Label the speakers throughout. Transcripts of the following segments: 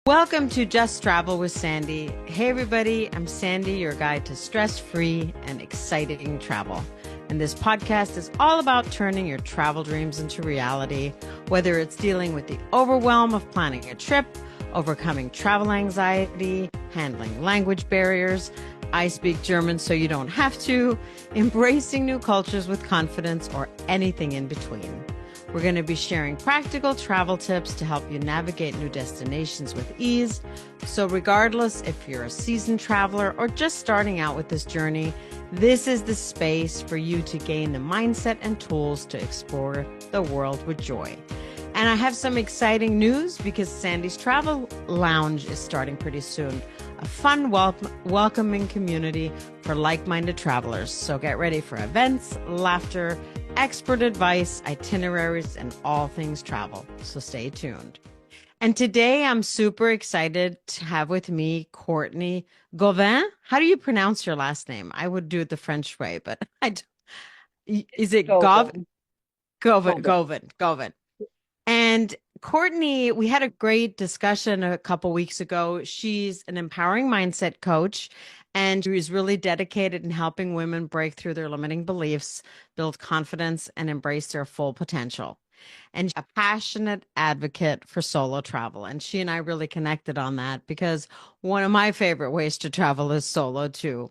Speaker 1: Welcome to Just Travel with Sandy. Hey, everybody, I'm Sandy, your guide to stress free and exciting travel. And this podcast is all about turning your travel dreams into reality, whether it's dealing with the overwhelm of planning a trip, overcoming travel anxiety, handling language barriers. I speak German so you don't have to, embracing new cultures with confidence, or anything in between. We're going to be sharing practical travel tips to help you navigate new destinations with ease. So regardless if you're a seasoned traveler or just starting out with this journey, this is the space for you to gain the mindset and tools to explore the world with joy. And I have some exciting news because Sandy's Travel Lounge is starting pretty soon. A fun, welcoming community for like-minded travelers. So get ready for events, laughter, expert advice, itineraries, and all things travel. So stay tuned. And today I'm super excited to have with me Courtney Gauvin. How do you pronounce your last name? I would do it the French way, but I don't. Is it
Speaker 2: Gauvin. Gauvin.
Speaker 1: Gauvin. And Courtney, we had a great discussion a couple weeks ago. She's an empowering mindset coach, and she's really dedicated in helping women break through their limiting beliefs, build confidence, and embrace their full potential. And a passionate advocate for solo travel. And she and I really connected on that because one of my favorite ways to travel is solo too.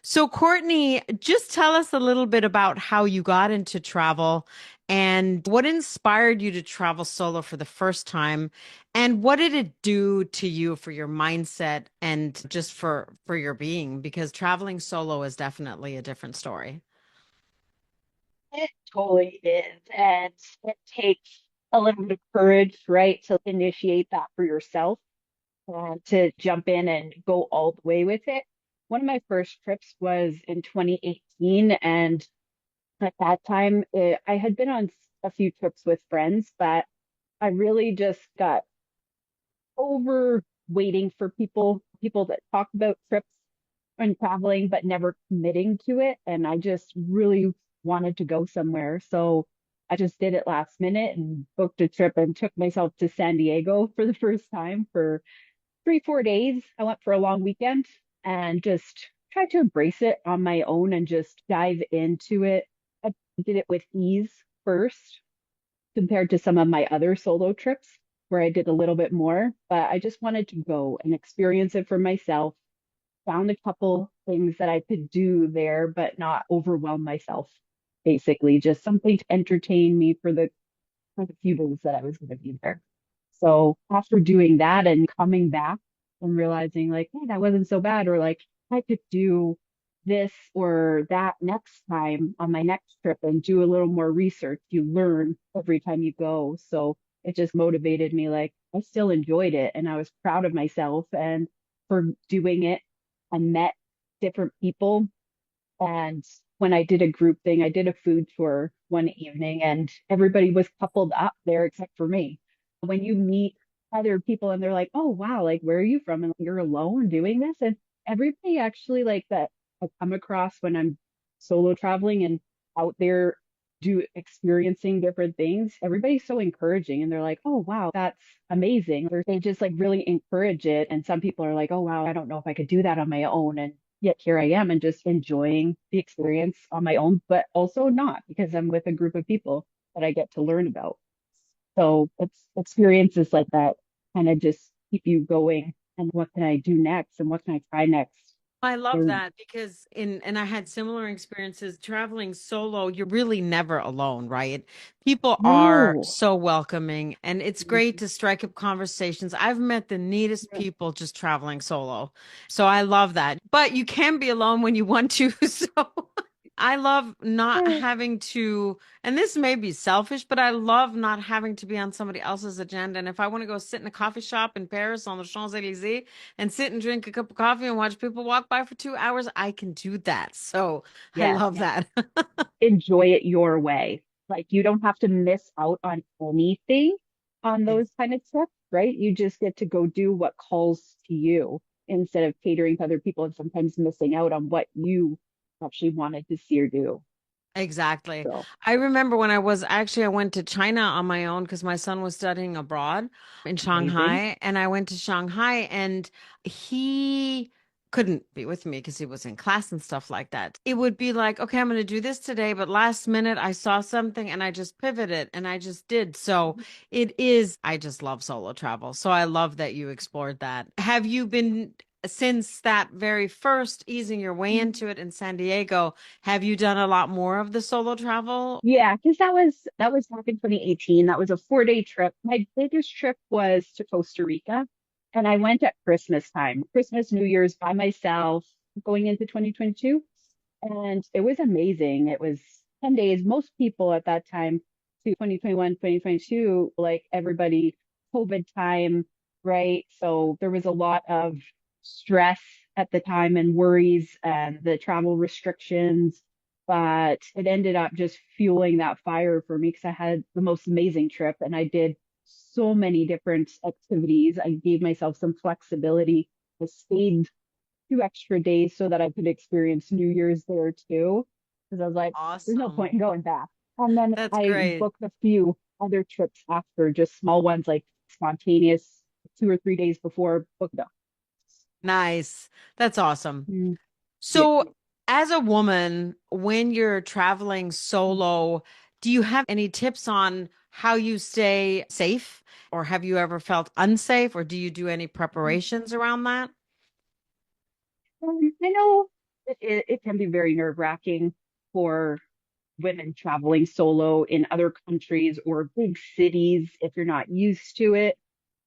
Speaker 1: So, Courtney, just tell us a little bit about how you got into travel and what inspired you to travel solo for the first time, and what did it do to you for your mindset and just for your being? Because traveling solo is definitely a different story.
Speaker 2: It totally is. And it takes a little bit of courage, right, to initiate that for yourself and to jump in and go all the way with it. One of my first trips was in 2018. And at that time, I had been on a few trips with friends, but I really just got over waiting for people that talk about trips and traveling, but never committing to it. And I just really wanted to go somewhere. So I just did it last minute and booked a trip and took myself to San Diego for the first time for 3, 4 days. I went for a long weekend and just tried to embrace it on my own and just dive into it. I did it with ease first compared to some of my other solo trips where I did a little bit more, but I just wanted to go and experience it for myself. Found a couple things that I could do there, but not overwhelm myself. Basically, just something to entertain me for the few days that I was going to be there. So after doing that and coming back and realizing like, hey, that wasn't so bad, or like I could do this or that next time on my next trip and do a little more research. You learn every time you go. So it just motivated me. Like I still enjoyed it and I was proud of myself and for doing it. I met different people. And when I did a group thing, I did a food tour one evening and everybody was coupled up there except for me. When you meet other people and they're like, oh, wow, like, where are you from? And you're alone doing this. And everybody actually like that I come across when I'm solo traveling and out there do experiencing different things. Everybody's so encouraging and they're like, oh, wow, that's amazing. Or they just like really encourage it. And some people are like, oh, wow, I don't know if I could do that on my own. And yet here I am and just enjoying the experience on my own, but also not because I'm with a group of people that I get to learn about. So it's experiences like that kind of just keep you going. And what can I do next? And what can I try next?
Speaker 1: I love
Speaker 2: So,
Speaker 1: that because and I had similar experiences traveling solo. You're really never alone, right? People are
Speaker 2: no.
Speaker 1: so welcoming and it's great to strike up conversations. I've met the neatest people just traveling solo. So I love that. But you can be alone when you want to. So I love not having to, and this may be selfish, but I love not having to be on somebody else's agenda. And if I want to go sit in a coffee shop in Paris on the Champs-Élysées and sit and drink a cup of coffee and watch people walk by for 2 hours, I can do that. So I
Speaker 2: Yes.
Speaker 1: love that.
Speaker 2: Enjoy it your way. Like you don't have to miss out on anything on those kind of trips, right? You just get to go do what calls to you instead of catering to other people and sometimes missing out on what you actually wanted to see or do.
Speaker 1: Exactly.
Speaker 2: So
Speaker 1: I remember when I went to China on my own because my son was studying abroad in
Speaker 2: amazing.
Speaker 1: Shanghai. And I went to Shanghai and he couldn't be with me because he was in class and stuff like that. It would be like, okay, I'm going to do this today. But last minute I saw something and I just pivoted and I just did. So I just love solo travel. So I love that you explored that. Have you been, since that very first easing your way into it in San Diego? Have you done a lot more of the solo travel?
Speaker 2: Yeah, because that was back in 2018. That was a 4-day trip. My biggest trip was to Costa Rica, and I went at Christmas time, Christmas, New Year's by myself, going into 2022, and it was amazing. It was 10 days. Most people at that time, to 2021, 2022, like everybody, COVID time, right? So there was a lot of stress at the time and worries and the travel restrictions, but it ended up just fueling that fire for me because I had the most amazing trip and I did so many different activities. I gave myself some flexibility. I stayed 2 extra days so that I could experience New Year's there too. Because I was like, there's no
Speaker 1: Awesome.
Speaker 2: point in going back. And then
Speaker 1: That's
Speaker 2: I
Speaker 1: great.
Speaker 2: booked a few other trips after, just small ones like spontaneous, 2 or 3 days before, booked them.
Speaker 1: Nice. That's awesome.
Speaker 2: Mm, yeah.
Speaker 1: So, as a woman, when you're traveling solo, do you have any tips on how you stay safe? Or have you ever felt unsafe? Or do you do any preparations around that?
Speaker 2: I know it can be very nerve-wracking for women traveling solo in other countries or big cities if you're not used to it.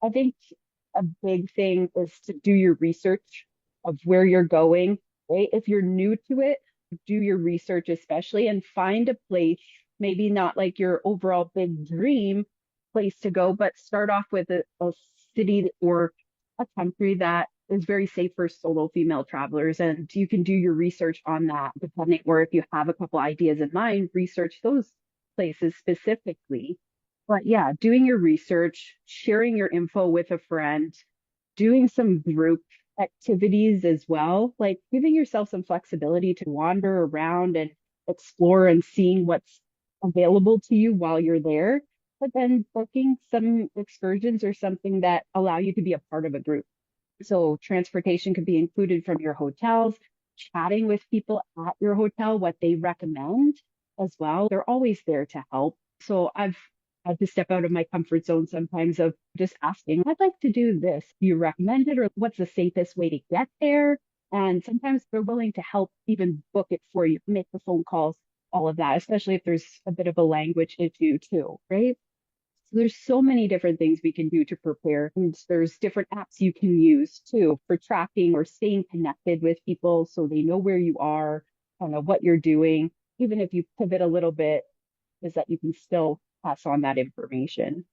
Speaker 2: I think a big thing is to do your research of where you're going, right? If you're new to it, do your research especially and find a place, maybe not like your overall big dream place to go, but start off with a city or a country that is very safe for solo female travelers. And you can do your research on that, depending, or if you have a couple ideas in mind, research those places specifically. But yeah, doing your research, sharing your info with a friend, doing some group activities as well, like giving yourself some flexibility to wander around and explore and seeing what's available to you while you're there, but then booking some excursions or something that allow you to be a part of a group. So transportation could be included from your hotels, chatting with people at your hotel, what they recommend as well. They're always there to help. So I've had to step out of my comfort zone sometimes of just asking, I'd like to do this. Do you recommend it or what's the safest way to get there? And sometimes they're willing to help even book it for you, make the phone calls, all of that, especially if there's a bit of a language issue too, right? So there's so many different things we can do to prepare. And there's different apps you can use too for tracking or staying connected with people so they know where you are, kind of what you're doing. Even if you pivot a little bit, is that you can still pass on that information.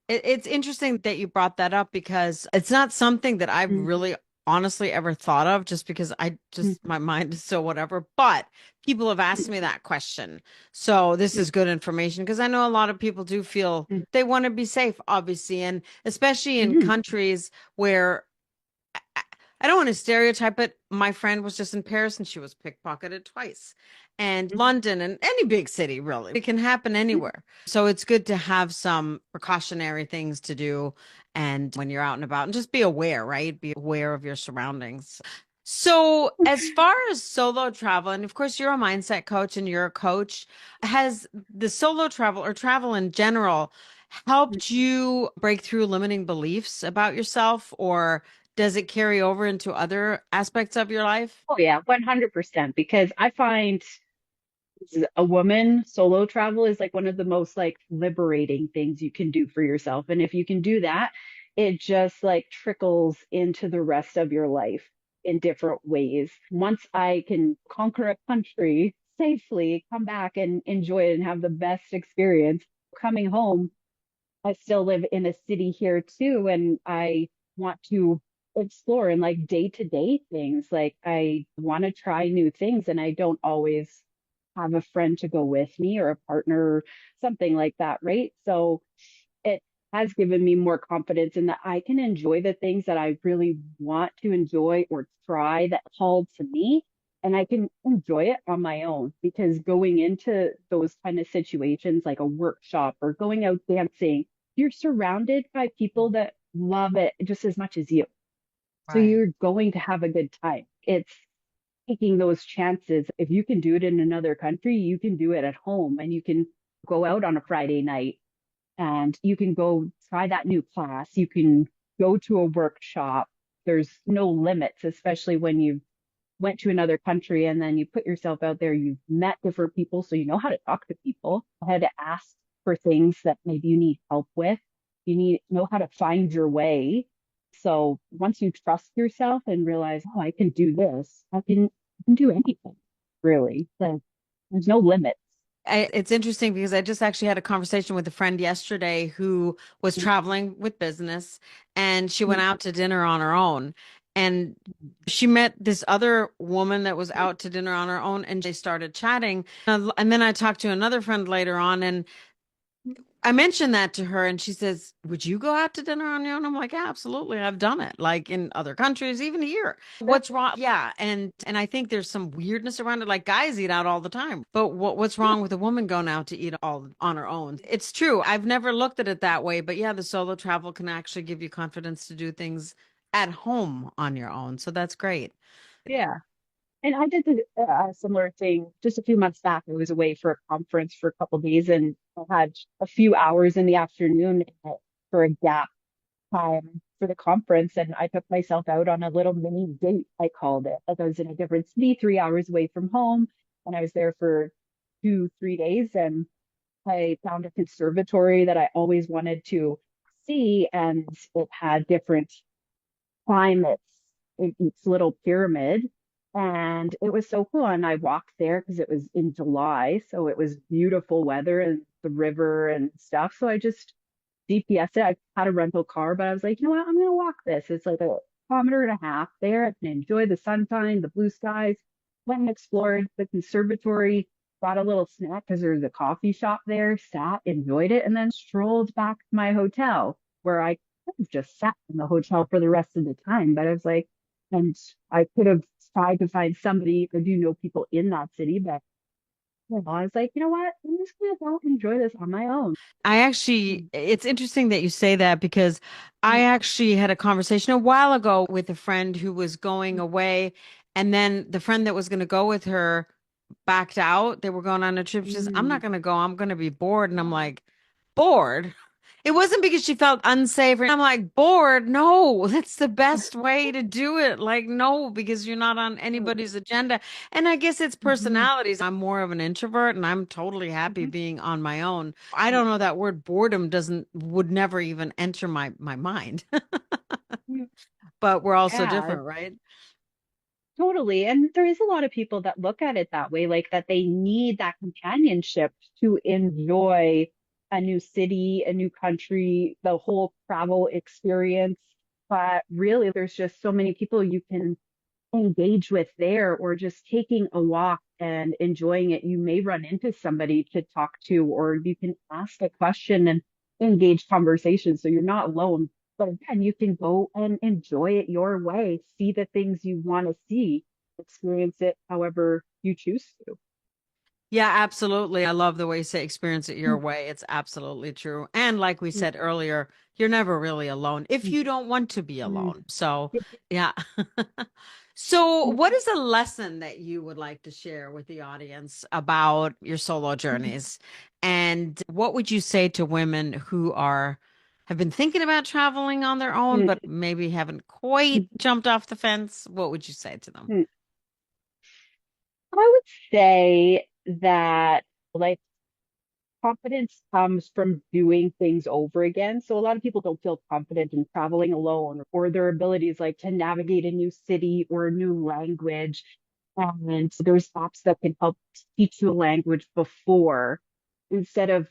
Speaker 1: It's interesting that you brought that up because it's not something that I've
Speaker 2: Mm,
Speaker 1: really honestly ever thought of just because
Speaker 2: mm,
Speaker 1: my mind is so whatever. But people have asked me that question. So this
Speaker 2: mm,
Speaker 1: is good information because I know a lot of people do feel
Speaker 2: mm,
Speaker 1: they want to be safe, obviously, and especially in
Speaker 2: mm,
Speaker 1: countries where I I don't want to stereotype it. My friend was just in Paris and she was pickpocketed twice. And
Speaker 2: mm,
Speaker 1: London and any big city, really. It can happen
Speaker 2: mm.
Speaker 1: anywhere. So it's good to have some precautionary things to do and when you're out and about and just be aware, right? Be aware of your surroundings. So, as far as solo travel, and of course, you're a mindset coach and you're a coach, has the solo travel or travel in general helped you break through limiting beliefs about yourself, or does it carry over into other aspects of your life?
Speaker 2: Oh yeah, 100%. Because I find as a woman, solo travel is like one of the most like liberating things you can do for yourself. And if you can do that, it just like trickles into the rest of your life in different ways. Once I can conquer a country safely, come back and enjoy it and have the best experience, coming home, I still live in a city here too, and I want to explore and like day to day things. Like I want to try new things, and I don't always have a friend to go with me or a partner or something like that, right? So it has given me more confidence in that I can enjoy the things that I really want to enjoy or try that called to me. and I can enjoy it on my own because going into those kind of situations like a workshop or going out dancing, you're surrounded by people that love it just as much as you. So
Speaker 1: Right.
Speaker 2: you're going to have a good time. It's taking those chances. If you can do it in another country, you can do it at home and you can go out on a Friday night and you can go try that new class. You can go to a workshop. There's no limits, especially when you went to another country and then you put yourself out there. You've met different people, so you know how to talk to people, how to ask for things that maybe you need help with. You need know how to find your way. So once you trust yourself and realize, oh, I can do this, I can do anything, really. So there's no limits.
Speaker 1: It's interesting because I just actually had a conversation with a friend yesterday who was traveling with business and she went out to dinner on her own. And she met this other woman that was out to dinner on her own and they started chatting. And then I talked to another friend later on and I mentioned that to her and she says, "Would you go out to dinner on your own?" I'm like, "Yeah, absolutely. I've done it, like in other countries, even here." What's wrong? Yeah, and I think there's some weirdness around it. Like guys eat out all the time, but what's wrong with a woman going out to eat all on her own? It's true. I've never looked at it that way, but yeah, the solo travel can actually give you confidence to do things at home on your own. So that's great.
Speaker 2: Yeah. And I did a similar thing just a few months back. I was away for a conference for a couple of days and I had a few hours in the afternoon for a gap time for the conference. And I took myself out on a little mini date, I called it. Like I was in a different city, 3 hours away from home. And I was there for 2, 3 days. And I found a conservatory that I always wanted to see. And it had different climates in each little pyramid. And it was so cool. And I walked there because it was in July. So it was beautiful weather and the river and stuff. So I just GPS it. I had a rental car, but I was like, you know what? I'm going to walk this. It's like a kilometer and a half there. I can enjoy the sunshine, the blue skies. Went and explored the conservatory, got a little snack because there's a coffee shop there, sat, enjoyed it, and then strolled back to my hotel where I could have just sat in the hotel for the rest of the time. But I was like, and I could have tried to find somebody. I do know people in that city, but I was like, you know what? I'm just gonna go enjoy this on my own.
Speaker 1: It's interesting that you say that because I actually had a conversation a while ago with a friend who was going away, and then the friend that was going to go with her backed out. They were going on a trip. She says, "I'm not
Speaker 2: Mm.
Speaker 1: going to go. I'm going to be bored." And I'm like, "Bored?" It wasn't because she felt unsafe. I'm like, "Bored? No, that's the best way to do it. Like, no, because you're not on anybody's agenda." And I guess it's
Speaker 2: Mhm.
Speaker 1: personalities. I'm more of an introvert and I'm totally happy
Speaker 2: Mhm.
Speaker 1: being on my own. I don't know, that word boredom doesn't would never even enter my mind.
Speaker 2: Mhm.
Speaker 1: But we're all so
Speaker 2: Yeah,
Speaker 1: different, right?
Speaker 2: totally. And there is a lot of people that look at it that way, like that they need that companionship to enjoy a new city, a new country, the whole travel experience. But really, there's just so many people you can engage with there or just taking a walk and enjoying it. You may run into somebody to talk to, or you can ask a question and engage conversation. So you're not alone. But again, you can go and enjoy it your way, see the things you want to see, experience it however you choose to.
Speaker 1: Yeah, absolutely. I love the way you say experience it your way. It's absolutely true. And like we said earlier, you're never really alone if you don't want to be alone. So, yeah. So, what is a lesson that you would like to share with the audience about your solo journeys? And what would you say to women who are have been thinking about traveling on their own, but maybe haven't quite jumped off the fence? What would you say to them?
Speaker 2: I would say that like confidence comes from doing things over again. So a lot of people don't feel confident in traveling alone or their abilities like to navigate a new city or a new language. And there's apps that can help teach you a language before instead of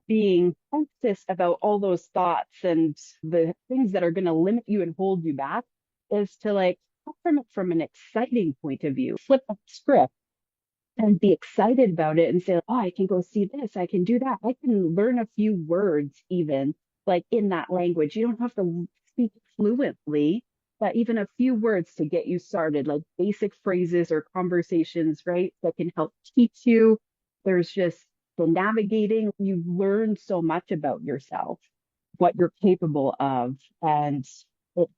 Speaker 2: being anxious about all those thoughts and the things that are going to limit you and hold you back is to like come from it from an exciting point of view, flip a script and be excited about it and say, oh, I can go see this, I can do that. I can learn a few words even like in that language. You don't have to speak fluently, but even a few words to get you started, like basic phrases or conversations, right, that can help teach you. There's just the navigating. You learn so much about yourself, what you're capable of, and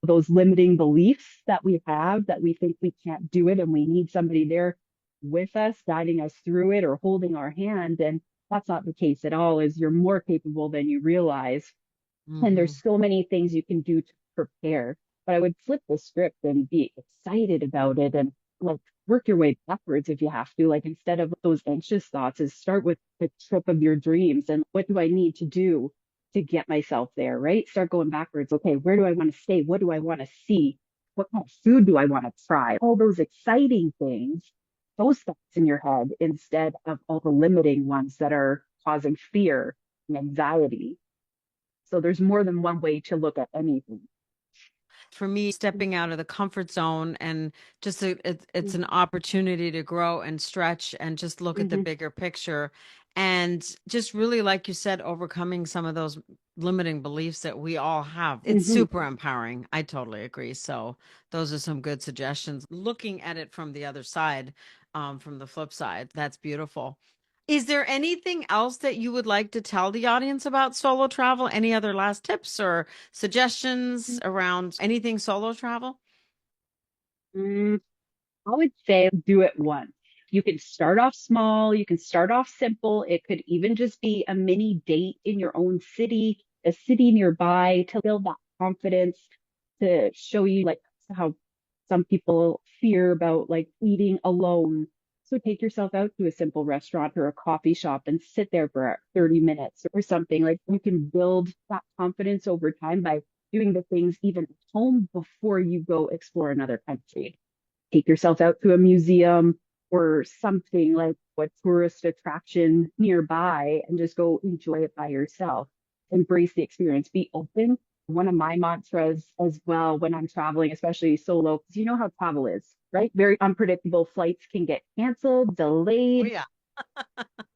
Speaker 2: those limiting beliefs that we have that we think we can't do it and we need somebody there with us, guiding us through it or holding our hand. And that's not the case at all, is you're more capable than you realize. And
Speaker 1: Hmm.
Speaker 2: there's so many things you can do to prepare. But I would flip the script and be excited about it and like work your way backwards if you have to. Like instead of those anxious thoughts, is start with the trip of your dreams and what do I need to do to get myself there, right? Start going backwards. Okay, where do I want to stay? What do I want to see? What kind of food do I want to try? All those exciting things, those thoughts in your head instead of all the limiting ones that are causing fear and anxiety. So there's more than one way to look at anything.
Speaker 1: For me, stepping out of the comfort zone and just it's an opportunity to grow and stretch and just look at the
Speaker 2: Mm-hmm,
Speaker 1: bigger picture. And just really, like you said, overcoming some of those limiting beliefs that we all have. It's
Speaker 2: mm-hmm.
Speaker 1: super empowering. I totally agree. So, those are some good suggestions. Looking at it from the other side, from the flip side, that's beautiful. Is there anything else that you would like to tell the audience about solo travel? Any other last tips or suggestions around anything solo travel?
Speaker 2: Mm, I would say do it once. You can start off small, you can start off simple. It could even just be a mini date in your own city, a city nearby to build that confidence, to show you like how some people fear about like eating alone. So take yourself out to a simple restaurant or a coffee shop and sit there for 30 minutes or something. Like you can build that confidence over time by doing the things even at home before you go explore another country. Take yourself out to a museum or something like what tourist attraction nearby and just go enjoy it by yourself. Embrace the experience, be open. One of my mantras as well when I'm traveling, especially solo, because you know how travel is, right? Very unpredictable. Flights can get canceled,
Speaker 1: Oh,
Speaker 2: delayed.
Speaker 1: yeah.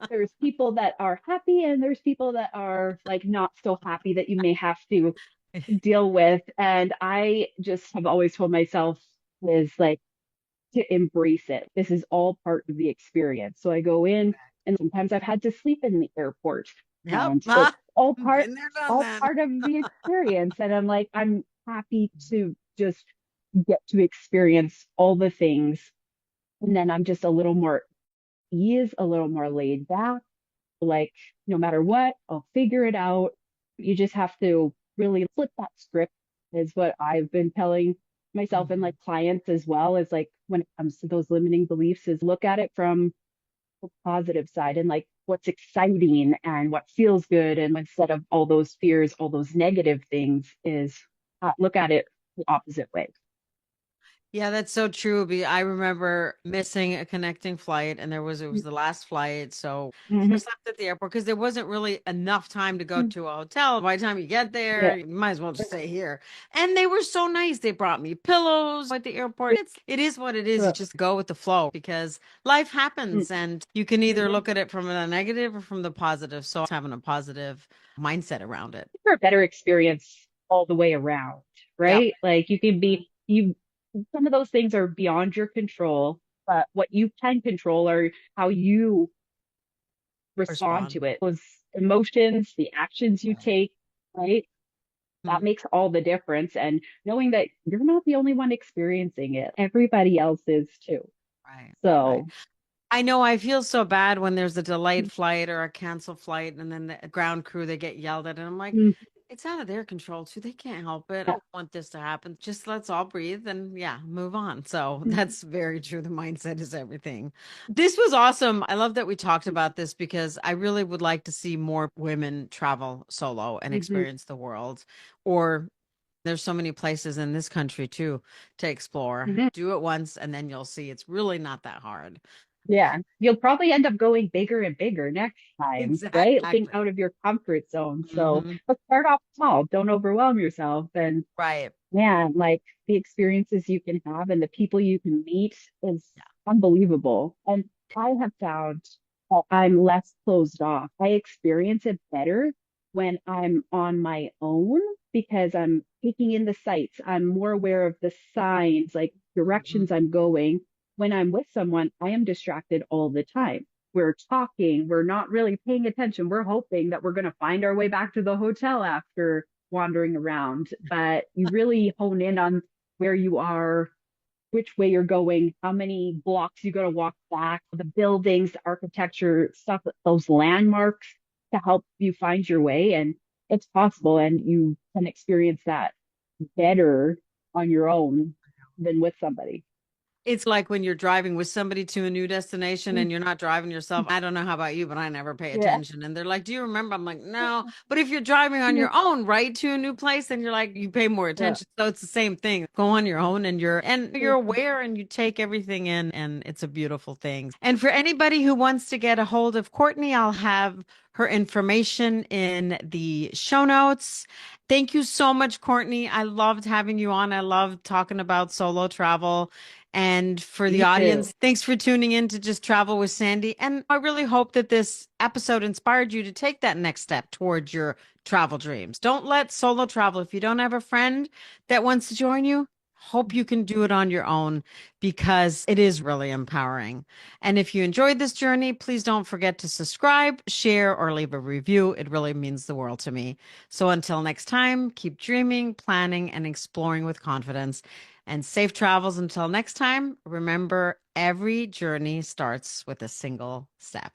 Speaker 2: There's people that are happy and there's people that are like not so happy that you may have to deal with. And I just have always told myself is like, to embrace it. This is all part of the experience. So I go in and sometimes I've had to sleep in the airport
Speaker 1: Yep.
Speaker 2: and it's
Speaker 1: Ah, been there, done
Speaker 2: all
Speaker 1: that.
Speaker 2: part of the experience. And I'm like, I'm happy to just get to experience all the things. And then I'm just a little more ease, a little more laid back. Like, no matter what, I'll figure it out. You just have to really flip that script, is what I've been telling myself and
Speaker 1: Mhm.
Speaker 2: like clients as well, is like when it comes to those limiting beliefs, is look at it from the positive side and like what's exciting and what feels good. And instead of all those fears, all those negative things, is look at it the opposite way.
Speaker 1: Yeah, that's so true. I remember missing a connecting flight, and it was the last flight, so I
Speaker 2: Mm-hmm.
Speaker 1: slept at the airport because there wasn't really enough time to go to a hotel. By the time you get
Speaker 2: Yeah.
Speaker 1: there, you might as well just stay here. And they were so nice. They brought me pillows at the airport. It is what it is. You just go with the flow because life happens, and you can either
Speaker 2: Mm-hmm.
Speaker 1: look at it from a negative or from the positive. So having a positive mindset around it.
Speaker 2: For a better experience all the way around,
Speaker 1: Yeah,
Speaker 2: right? Like you can be you some of those things are beyond your control, but what you can control are how you respond
Speaker 1: respond.
Speaker 2: to it. Those emotions, the actions you take, right? That
Speaker 1: Mhm.
Speaker 2: makes all the difference. And knowing that you're not the only one experiencing it, everybody else is too.
Speaker 1: Right, right.
Speaker 2: So,
Speaker 1: I know I feel so bad when there's a delayed flight or a canceled flight and then the ground crew they get yelled at and I'm like,
Speaker 2: mm,
Speaker 1: it's out of their control too. They can't help it. I
Speaker 2: yeah.
Speaker 1: don't want this to happen. Just let's all breathe and yeah, move on. So
Speaker 2: Mm,
Speaker 1: that's very true. The mindset is everything. This was awesome. I love that we talked about this because I really would like to see more women travel solo and
Speaker 2: mhm,
Speaker 1: experience the world. Or there's so many places in this country too to explore.
Speaker 2: mhm.
Speaker 1: Do it once and then you'll see it's really not that hard.
Speaker 2: Yeah, you'll probably end up going bigger and bigger next time, right? Think
Speaker 1: Exactly.
Speaker 2: out of your comfort zone. So
Speaker 1: Mhm.
Speaker 2: let's start off small. Don't overwhelm yourself. And
Speaker 1: Right.
Speaker 2: man, like the experiences you can have and the people you can meet is
Speaker 1: Yeah.
Speaker 2: unbelievable. And I have found that I'm less closed off. I experience it better when I'm on my own because I'm taking in the sights. I'm more aware of the signs, like
Speaker 1: Mhm.
Speaker 2: directions I'm going. When I'm with someone, I am distracted all the time. We're talking, we're not really paying attention. We're hoping that we're going to find our way back to the hotel after wandering around, but you really hone in on where you are, which way you're going, how many blocks you got to walk back, the buildings, the architecture, stuff, those landmarks to help you find your way. And it's possible, and you can experience that better on your own than with somebody.
Speaker 1: It's like when you're driving with somebody to a new destination
Speaker 2: Mm.
Speaker 1: and you're not driving yourself. I don't know how about you, but I never pay
Speaker 2: Yeah.
Speaker 1: attention. And they're like, "Do you remember?" I'm like, "No." But if you're driving on
Speaker 2: Yeah.
Speaker 1: your own, right, to a new place, then you're like, you pay more
Speaker 2: Yeah.
Speaker 1: attention. So it's the same thing. Go on your own and you're aware and you take everything in, and it's a beautiful thing. And for anybody who wants to get a hold of Courtney, I'll have her information in the show notes. Thank you so much, Courtney. I loved having you on. I loved talking about solo travel. And for the
Speaker 2: Me too.
Speaker 1: audience, thanks for tuning in to Just Travel with Sandy. And I really hope that this episode inspired you to take that next step towards your travel dreams. Don't let solo travel, if you don't have a friend that wants to join you, hope you can do it on your own because it is really empowering. And if you enjoyed this journey, please don't forget to subscribe, share, or leave a review. It really means the world to me. So until next time, keep dreaming, planning, and exploring with confidence. And safe travels until next time. Remember, every journey starts with a single step.